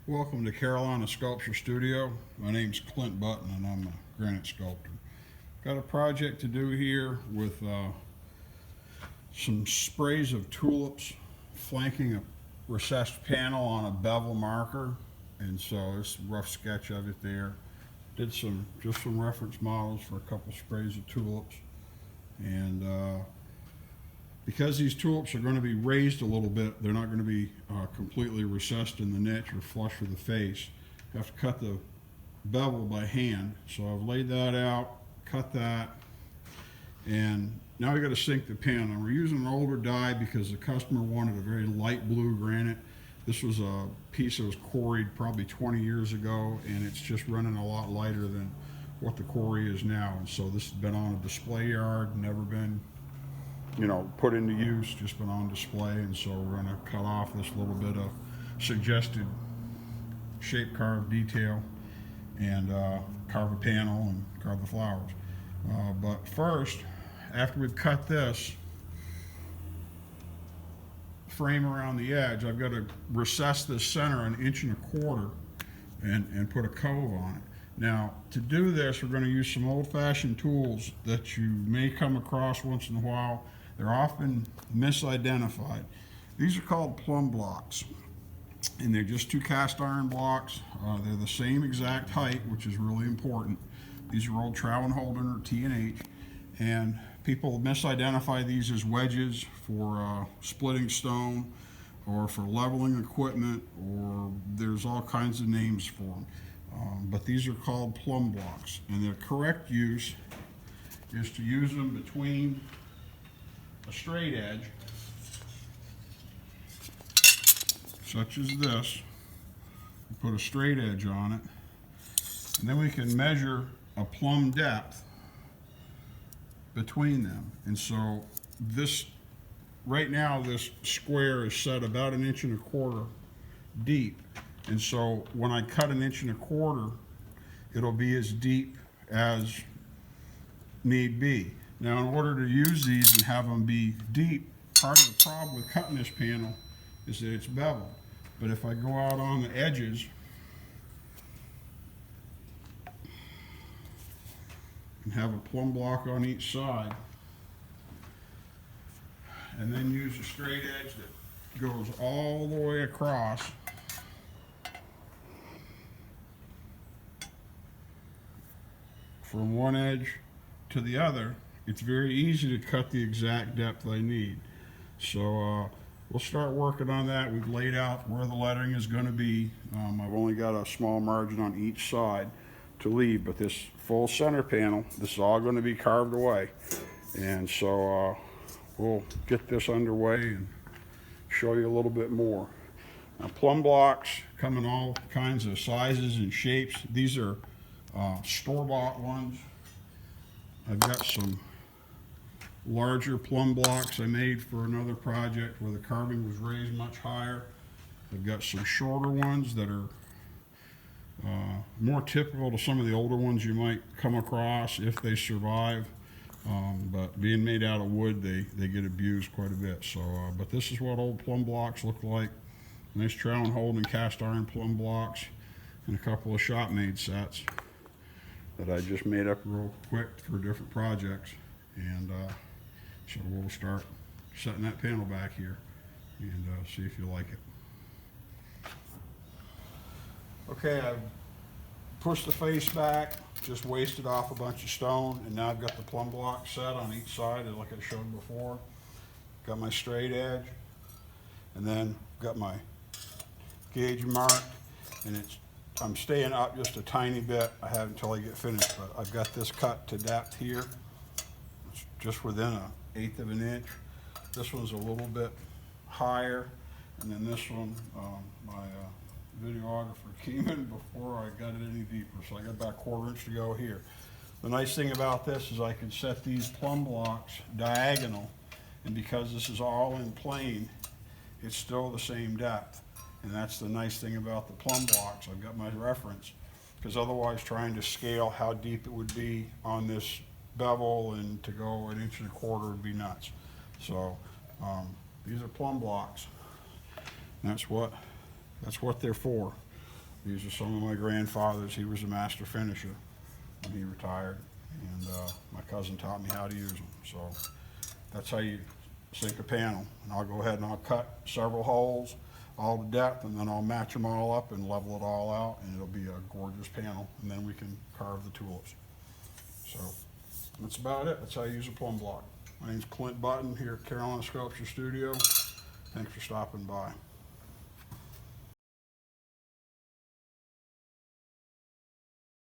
Welcome to Carolina Sculpture Studio. My name's Clint Button and I'm a granite sculptor. Got a project to do here with some sprays of tulips flanking a recessed panel on a bevel marker, and so there's a rough sketch of it there. Did just some reference models for a couple sprays of tulips, and because these tulips are going to be raised a little bit, they're not going to be completely recessed in the niche or flush with the face. You have to cut the bevel by hand. So I've laid that out, cut that, and now we got to sink the panel. We're using an older die because the customer wanted a very light blue granite. This was a piece that was quarried probably 20 years ago, and it's just running a lot lighter than what the quarry is now. And so this has been on a display yard, never been put into use, just been on display. And so we're going to cut off this little bit of suggested shape carved detail and carve a panel and carve the flowers. But first, after we've cut this frame around the edge, I've got to recess this center 1.25 inches and put a cove on it. Now, to do this, we're going to use some old-fashioned tools that you may come across once in a while. They're often misidentified. These are called plumb blocks, and they're just 2 cast iron blocks. They're the same exact height, which is really important. These are old Trow and Holden or T&H, and people misidentify these as wedges for splitting stone or for leveling equipment, or there's all kinds of names for them. But these are called plumb blocks, and the correct use is to use them between a straight edge, such as this. We put a straight edge on it, and then we can measure a plumb depth between them. And so this, right now, this square is set about 1.25 inches deep. And so when I cut 1.25 inches, it'll be as deep as need be. Now, in order to use these and have them be deep, part of the problem with cutting this panel is that it's beveled. But if I go out on the edges and have a plumb block on each side, and then use a straight edge that goes all the way across, from one edge to the other, it's very easy to cut the exact depth I need. So we'll start working on that. We've laid out where the lettering is going to be. I've only got a small margin on each side to leave, but this full center panel, this is all going to be carved away. And so we'll get this underway and show you a little bit more. Now, plumb blocks come in all kinds of sizes and shapes. These are store-bought ones. I've got some larger plumb blocks I made for another project where the carving was raised much higher. I've got some shorter ones that are more typical to some of the older ones you might come across if they survive. But being made out of wood, they get abused quite a bit. So, but this is what old plumb blocks look like. Nice Trow and Holden cast iron plumb blocks, and a couple of shop-made sets that I just made up real quick for different projects. And so we'll start setting that panel back here and see if you like it. Okay, I've pushed the face back, just wasted off a bunch of stone, and now I've got the plumb block set on each side like I showed before. Got my straight edge, and then got my gauge marked, and I'm staying up just a tiny bit. I have until I get finished, but I've got this cut to depth here. It's just within 1/8 of an inch. This one's a little bit higher, and then this one, my videographer came in before I got it any deeper, so I got about 1/4 inch to go here. The nice thing about this is I can set these plumb blocks diagonal, and because this is all in plane, it's still the same depth. And that's the nice thing about the plumb blocks. I've got my reference, because otherwise trying to scale how deep it would be on this bevel and to go 1.25 inches would be nuts. So these are plumb blocks. That's what they're for. These are some of my grandfathers. He was a master finisher when he retired, and my cousin taught me how to use them. So that's how you sink a panel. And I'll go ahead and I'll cut several holes, all the depth, and then I'll match them all up and level it all out, and it'll be a gorgeous panel, and then we can carve the tulips. So that's about it. That's how you use a plumb block. My name's Clint Button here at Carolina Sculpture Studio. Thanks for stopping by.